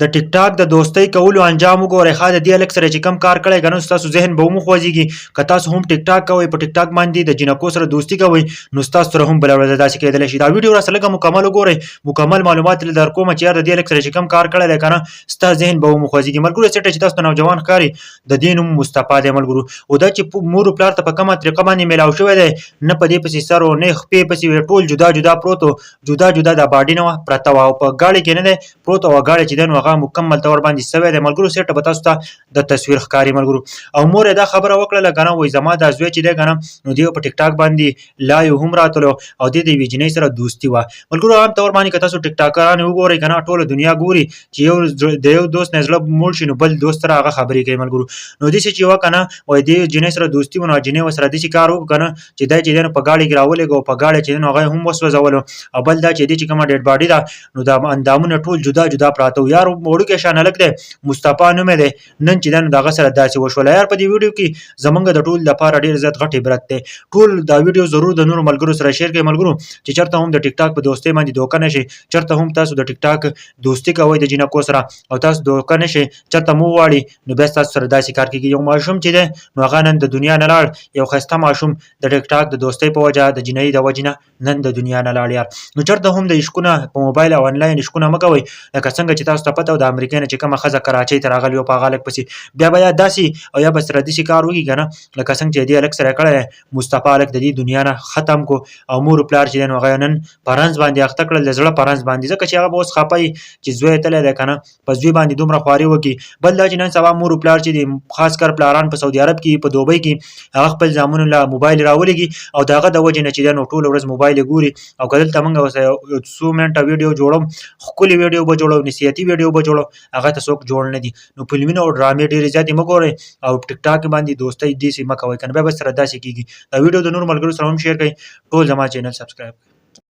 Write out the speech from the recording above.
د ټیک ټاک د دوستۍ کولو انجام وګورئ. ښه د دې هلک سره چې کوم کار کړی که نه ستاسو ذهن به هم وخوځېږي. که تاسو هم ټیک ټاک کوئ په ټیک ټاک باندې د جینکو سره دوستي کوئ نو ستاسو سره هم بله ورځ داسې کېدلی شي. دا ویډیو راسره لږه مکمل وګورئ، مکمل معلومات در درکوم چې یار د دې هلک سره چې کوم کار کړی دی که نه ستا ذهن به هم وخوځېږي. ملګرو سټه چې تاسو ته نوجوان ښکاري د دې نوم مصطفی دی ملګرو. او دا چې مور و پلار ته په کومه طریقه باندې میلاو شوی دی نه په دې پسې سر و نه خپې پسې ټول جدا جدا پروت و، جدا جدا د باډي نه وه پرته وه او په ګاډۍ کې نه دی پروت او ګاډۍ چې دی نو هغه مکمل طور باندې سوی دی ملګرو. سیټه به تاسو ته د تصویر ښکاري ملګرو. او مور یې دا خبره وکړله که نه وایي زما دا زوی چې دی که نه نو دی په ټیک ټاک باندې لایو هم راتلو او دی د یوې جینۍ سره دوستي وه ملګرو. عام طور باندې که تاسو ټیک ټاکران وګورئ که نه ټوله دنیا ګوري چې د یو دوست نه زړه موړ شي نو بل دوست سره هغه خبرې کوي ملګرو. نو داسې چې وه که نه وایي دې جینۍ سره دوستي وه نو جینۍ ورسره داسې کار وکړو که نه چې دی چې دی نو په ګاډۍ کې راولېږه او په ګاډۍ چې دی نو هغه یې هم وسوځولو. او بل دا چې دی چې کومه ډېډ باډي ده نو دا اندامونه ټول جدا جدا پراته وو. یار وړوکی شان هلک دی مصطفی نوم یې دی. نن چې دی نو د هغه سره داسې وشوله. یار په دې ویډیو کې زمونږ د ټول لپاره ډېر زیات غټ عبرت دی. ټول دا ویډیو ضرور د نورو ملګرو سره شیر کړئ ملګرو چې چېرته هم د ټیک ټاک په دوستۍ باندې دوکه نه شئ. چېرته هم تاسو د ټیک ټاک دوستي کوئ د جینکو سره او تاسو دوکه نه شئ چېرته مو وغواړي نو بیا ستاسو سره داسې کار کېږي. یو ماشوم چې دی نو هغه نن د دنیا نه لاړ، یو ښایسته ماشوم د ټیک ټاک د دوستۍ په وجه د جینۍ د وجې نه نن د دنیا نه لاړ یار. نو چېرته هم د عشقونه په موبایل او انلاین عشقونه مه کوئ لکه څنګه چې تاسو ته پته وه د امریکا نه چې کومه ښځه کراچۍ ته راغلې وه په هغه هلک پسې بیا به یا داسې او یا به سره داسې کار وکړي که نه لکه څنګه چې د دې هلک سره یې کړی دی مصطفی هلک د دې دنیا نه ختم کو او مور و پلار چې دی نو هغه نن په رنځ باندې اخته کړل د زړه په رنځ باندې ځکه چې هغه به اوس خفه وي چې زوی یې تللی دی که نه په زوی باندې دومره خواري وکړي. بل دا چې نن سبا مور و پلار چې دي خاص کر پلاران په سعودي عرب کې په دوبۍ کې هغه خپل زامنو له موبایل راولېږي او د هغه د وجې نه چې دی نو ټوله ورځ موبایل یې ګوري. او که دلته موږ ورسره یو څو منټه ویډیو جوړوم ښکلې ویډیو به جوړو نصیحتي ویډیو به جوړو هغه ته څوک جوړ نه دي. نو فلمونه او ډرامې ډېرې زیاتې مه ګورئ او ټیک ټاک باندې دوستۍ داسې مه کوئ که نه بیا به سره داسې کېږي. دا ویډیو د نورو ملګرو سره هم شیر کړئ. ټول زما چینل سبسکرایب کړئ.